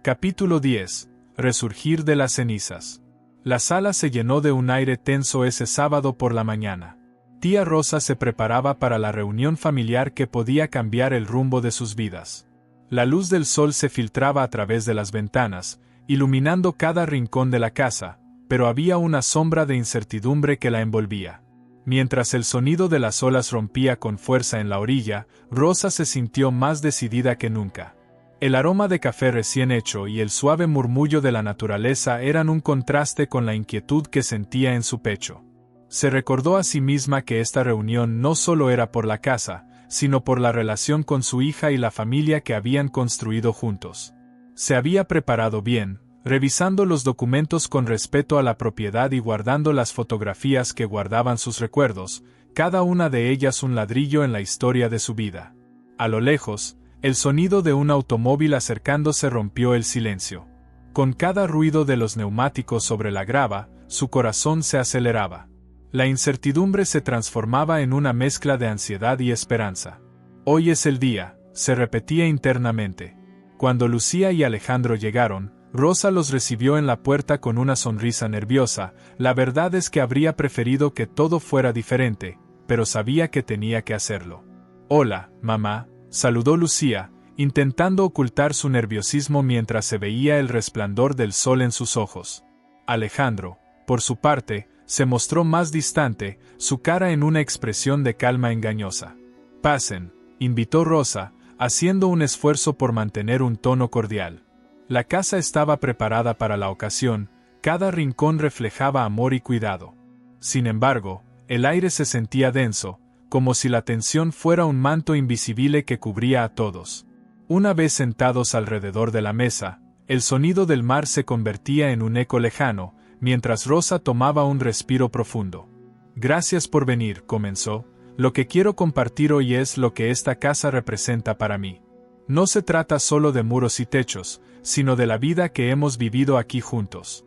Capítulo 10. Resurgir de las cenizas. La sala se llenó de un aire tenso ese sábado por la mañana. Tía Rosa se preparaba para la reunión familiar que podía cambiar el rumbo de sus vidas. La luz del sol se filtraba a través de las ventanas, iluminando cada rincón de la casa, pero había una sombra de incertidumbre que la envolvía. Mientras el sonido de las olas rompía con fuerza en la orilla, Rosa se sintió más decidida que nunca. El aroma de café recién hecho y el suave murmullo de la naturaleza eran un contraste con la inquietud que sentía en su pecho. Se recordó a sí misma que esta reunión no solo era por la casa, sino por la relación con su hija y la familia que habían construido juntos. Se había preparado bien, revisando los documentos con respeto a la propiedad y guardando las fotografías que guardaban sus recuerdos, cada una de ellas un ladrillo en la historia de su vida. A lo lejos, el sonido de un automóvil acercándose rompió el silencio. Con cada ruido de los neumáticos sobre la grava, su corazón se aceleraba. La incertidumbre se transformaba en una mezcla de ansiedad y esperanza. Hoy es el día, se repetía internamente. Cuando Lucía y Alejandro llegaron, Rosa los recibió en la puerta con una sonrisa nerviosa. La verdad es que habría preferido que todo fuera diferente, pero sabía que tenía que hacerlo. «Hola, mamá», saludó Lucía, intentando ocultar su nerviosismo mientras se veía el resplandor del sol en sus ojos. Alejandro, por su parte, se mostró más distante, su cara en una expresión de calma engañosa. «Pasen», invitó Rosa, haciendo un esfuerzo por mantener un tono cordial. La casa estaba preparada para la ocasión, cada rincón reflejaba amor y cuidado. Sin embargo, el aire se sentía denso, como si la tensión fuera un manto invisible que cubría a todos. Una vez sentados alrededor de la mesa, el sonido del mar se convertía en un eco lejano, mientras Rosa tomaba un respiro profundo. «Gracias por venir», comenzó. «Lo que quiero compartir hoy es lo que esta casa representa para mí. No se trata solo de muros y techos, sino de la vida que hemos vivido aquí juntos».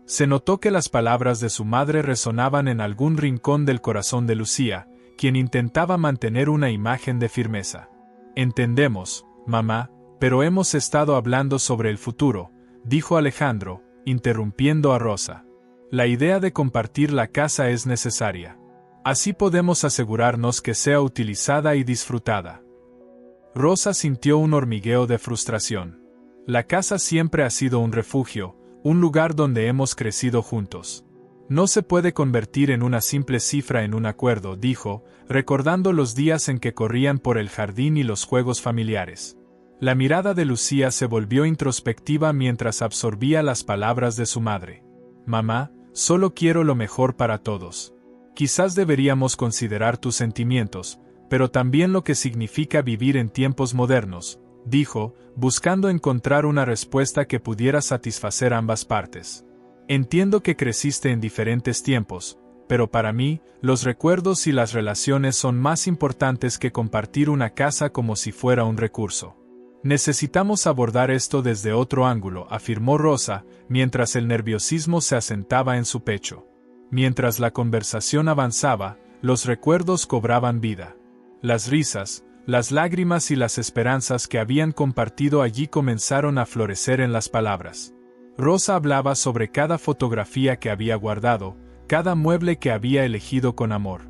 Se notó que las palabras de su madre resonaban en algún rincón del corazón de Lucía, quien intentaba mantener una imagen de firmeza. «Entendemos, mamá, pero hemos estado hablando sobre el futuro», dijo Alejandro, interrumpiendo a Rosa. «La idea de compartir la casa es necesaria. Así podemos asegurarnos que sea utilizada y disfrutada». Rosa sintió un hormigueo de frustración. La casa siempre ha sido un refugio, un lugar donde hemos crecido juntos. No se puede convertir en una simple cifra en un acuerdo, dijo, recordando los días en que corrían por el jardín y los juegos familiares. La mirada de Lucía se volvió introspectiva mientras absorbía las palabras de su madre. «Mamá, solo quiero lo mejor para todos. Quizás deberíamos considerar tus sentimientos, pero también lo que significa vivir en tiempos modernos», dijo, buscando encontrar una respuesta que pudiera satisfacer ambas partes. «Entiendo que creciste en diferentes tiempos, pero para mí, los recuerdos y las relaciones son más importantes que compartir una casa como si fuera un recurso. Necesitamos abordar esto desde otro ángulo», afirmó Rosa, mientras el nerviosismo se asentaba en su pecho. Mientras la conversación avanzaba, los recuerdos cobraban vida. Las risas, las lágrimas y las esperanzas que habían compartido allí comenzaron a florecer en las palabras. Rosa hablaba sobre cada fotografía que había guardado, cada mueble que había elegido con amor.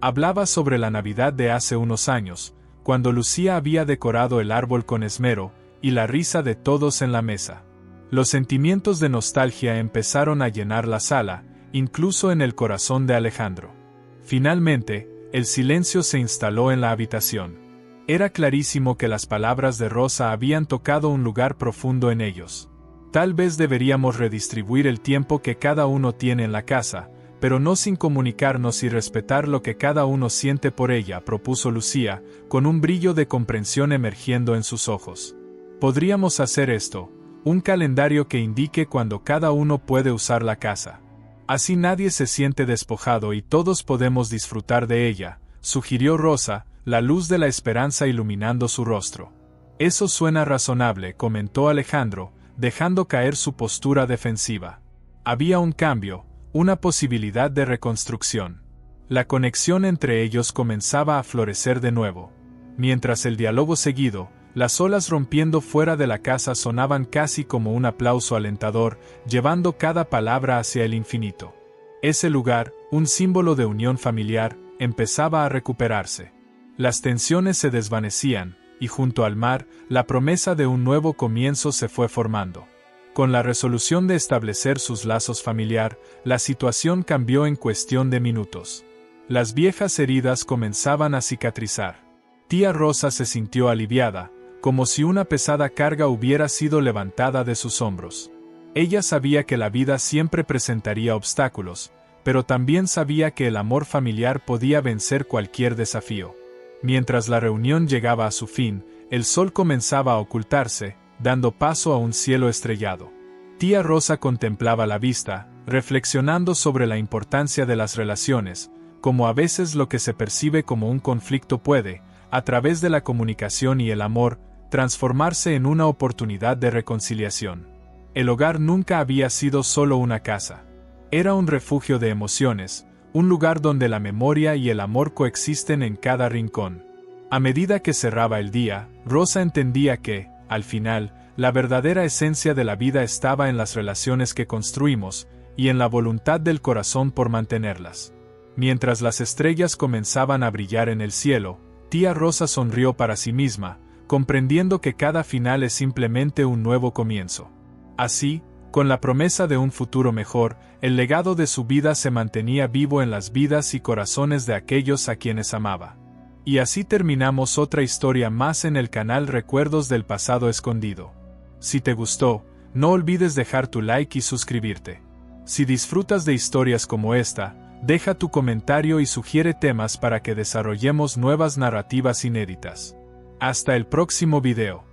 Hablaba sobre la Navidad de hace unos años, cuando Lucía había decorado el árbol con esmero, y la risa de todos en la mesa. Los sentimientos de nostalgia empezaron a llenar la sala, incluso en el corazón de Alejandro. Finalmente, el silencio se instaló en la habitación. Era clarísimo que las palabras de Rosa habían tocado un lugar profundo en ellos. Tal vez deberíamos redistribuir el tiempo que cada uno tiene en la casa, pero no sin comunicarnos y respetar lo que cada uno siente por ella, propuso Lucía, con un brillo de comprensión emergiendo en sus ojos. Podríamos hacer esto, un calendario que indique cuando cada uno puede usar la casa. Así nadie se siente despojado y todos podemos disfrutar de ella, sugirió Rosa, la luz de la esperanza iluminando su rostro. Eso suena razonable, comentó Alejandro, dejando caer su postura defensiva. Había un cambio, una posibilidad de reconstrucción. La conexión entre ellos comenzaba a florecer de nuevo. Mientras el diálogo seguido, las olas rompiendo fuera de la casa sonaban casi como un aplauso alentador, llevando cada palabra hacia el infinito. Ese lugar, un símbolo de unión familiar, empezaba a recuperarse. Las tensiones se desvanecían, y junto al mar, la promesa de un nuevo comienzo se fue formando. Con la resolución de establecer sus lazos familiar, la situación cambió en cuestión de minutos. Las viejas heridas comenzaban a cicatrizar. Tía Rosa se sintió aliviada, como si una pesada carga hubiera sido levantada de sus hombros. Ella sabía que la vida siempre presentaría obstáculos, pero también sabía que el amor familiar podía vencer cualquier desafío. Mientras la reunión llegaba a su fin, el sol comenzaba a ocultarse, dando paso a un cielo estrellado. Tía Rosa contemplaba la vista, reflexionando sobre la importancia de las relaciones, como a veces lo que se percibe como un conflicto puede, a través de la comunicación y el amor, transformarse en una oportunidad de reconciliación. El hogar nunca había sido solo una casa. Era un refugio de emociones, un lugar donde la memoria y el amor coexisten en cada rincón. A medida que cerraba el día, Rosa entendía que, al final, la verdadera esencia de la vida estaba en las relaciones que construimos, y en la voluntad del corazón por mantenerlas. Mientras las estrellas comenzaban a brillar en el cielo, tía Rosa sonrió para sí misma, comprendiendo que cada final es simplemente un nuevo comienzo. Así, con la promesa de un futuro mejor, el legado de su vida se mantenía vivo en las vidas y corazones de aquellos a quienes amaba. Y así terminamos otra historia más en el canal Recuerdos del Pasado Escondido. Si te gustó, no olvides dejar tu like y suscribirte. Si disfrutas de historias como esta, deja tu comentario y sugiere temas para que desarrollemos nuevas narrativas inéditas. Hasta el próximo video.